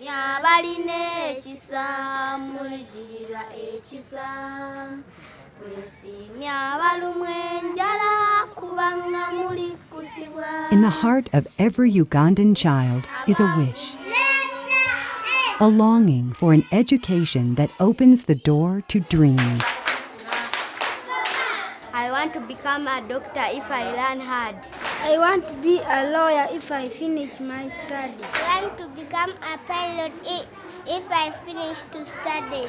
In the heart of every Ugandan child is a wish, a longing for an education that opens the door to dreams. I want to become a doctor if I learn hard. I want to be a lawyer if I finish my studies. I want to become a pilot if I finish to study.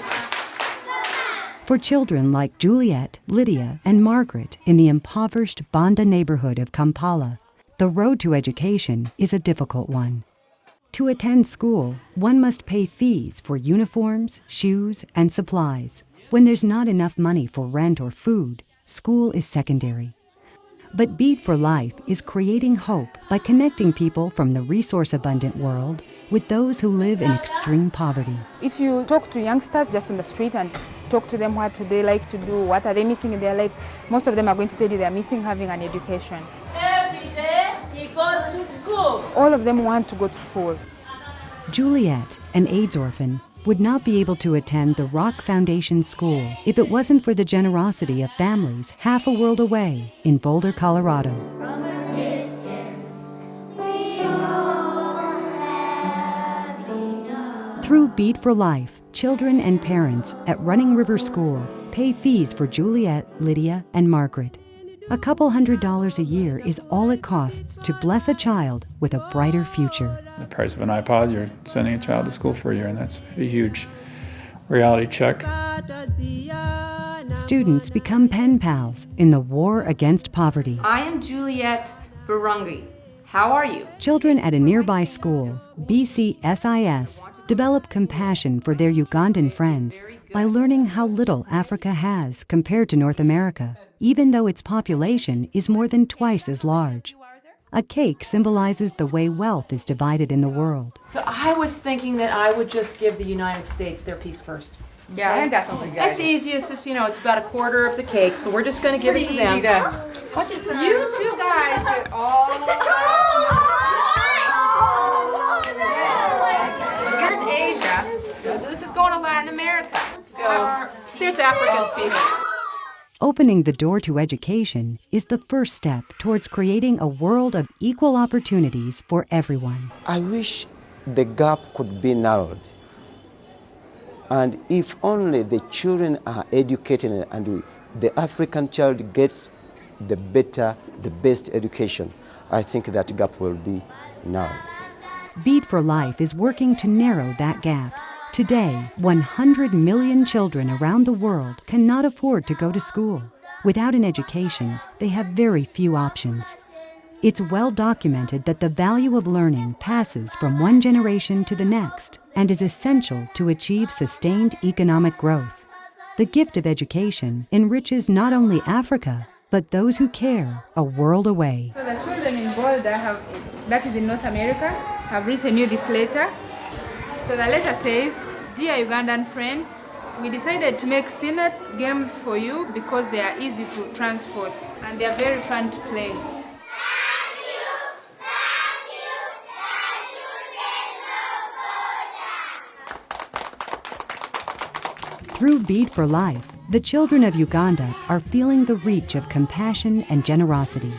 For children like Juliet, Lydia, and Margaret in the impoverished Banda neighborhood of Kampala, the road to education is a difficult one. To attend school, one must pay fees for uniforms, shoes, and supplies. When there's not enough money for rent or food, school is secondary. But Beat for Life is creating hope by connecting people from the resource-abundant world with those who live in extreme poverty. If you talk to youngsters just on the street and talk to them what do they like to do, what are they missing in their life, most of them are going to tell you they are missing having an education. Every day he goes to school. All of them want to go to school. Juliet, an AIDS orphan, would not be able to attend the Rock Foundation School if it wasn't for the generosity of families half a world away in Boulder, Colorado. Through Beat for Life, children and parents at Running River School pay fees for Juliet, Lydia, and Margaret. A couple $100s a year is all it costs to bless a child with a brighter future. The price of an iPod, you're sending a child to school for a year, and that's a huge reality check. Students become pen pals in the war against poverty. I am Juliet Barungi. How are you? Children at a nearby school, BCSIS, develop compassion for their Ugandan friends by learning how little Africa has compared to North America, even though its population is more than twice as large. A cake symbolizes the way wealth is divided in the world. So I was thinking that I would just give the United States their piece first. Yeah, I think that's something good. That's easy. It's just, it's about a quarter of the cake, so we're just going to give it to them. You two guys get all. Here's Asia. This is going to Latin America. Go. There's Africa's piece. Opening the door to education is the first step towards creating a world of equal opportunities for everyone. I wish the gap could be narrowed. And if only the children are educated and the African child gets the best education, I think that gap will be narrowed. Beat for Life is working to narrow that gap. Today, 100 million children around the world cannot afford to go to school. Without an education, they have very few options. It's well documented that the value of learning passes from one generation to the next and is essential to achieve sustained economic growth. The gift of education enriches not only Africa, but those who care a world away. So the children in Boulder that is in North America, have written you this letter. So the letter says, "Dear Ugandan friends, we decided to make Synod games for you because they are easy to transport and they are very fun to play. Through Beat for Life, the children of Uganda are feeling the reach of compassion and generosity.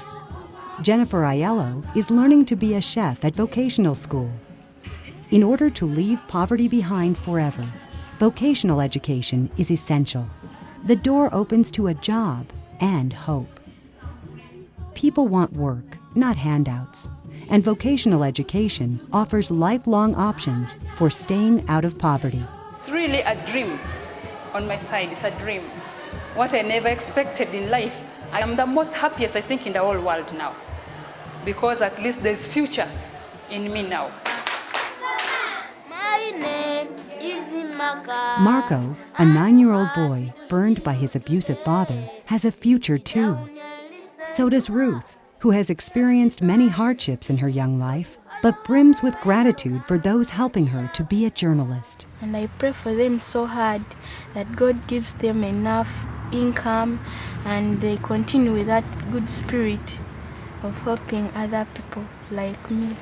Jennifer Aiello is learning to be a chef at vocational school. In order to leave poverty behind forever, vocational education is essential. The door opens to a job and hope. People want work, not handouts, and vocational education offers lifelong options for staying out of poverty. It's really a dream. On my side, it's a dream. What I never expected in life. I am the most happiest, I think, in the whole world now. Because at least there's future in me now. My name is Marco, a 9-year-old boy burned by his abusive father, has a future too. So does Ruth, who has experienced many hardships in her young life, but brims with gratitude for those helping her to be a journalist. And I pray for them so hard that God gives them enough income and they continue with that good spirit of helping other people like me.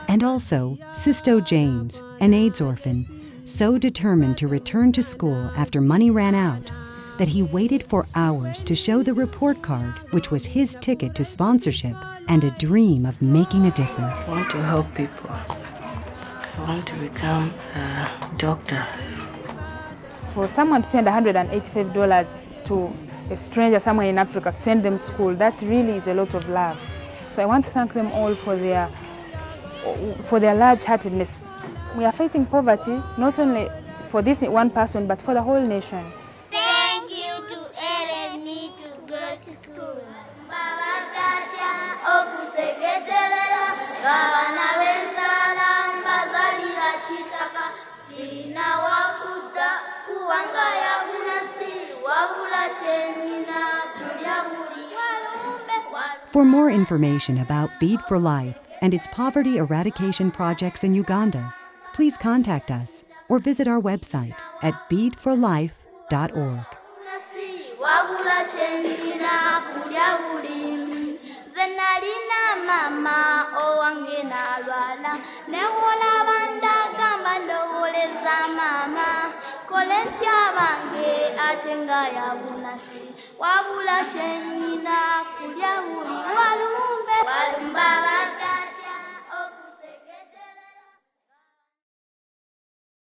And also Sisto James, an AIDS orphan, so determined to return to school after money ran out that he waited for hours to show the report card, which was his ticket to sponsorship and a dream of making a difference. I want to help people. I want to become a doctor. For someone to send $185 to a stranger somewhere in Africa to send them to school, that really is a lot of love. So I want to thank them all for their large-heartedness. We are fighting poverty, not only for this one person, but for the whole nation. Thank you to LME to go to school. For more information about Bead for Life and its poverty eradication projects in Uganda, please contact us or visit our website at beadforlife.org. Kolentia bange atenga ya bunasi wabula chenyi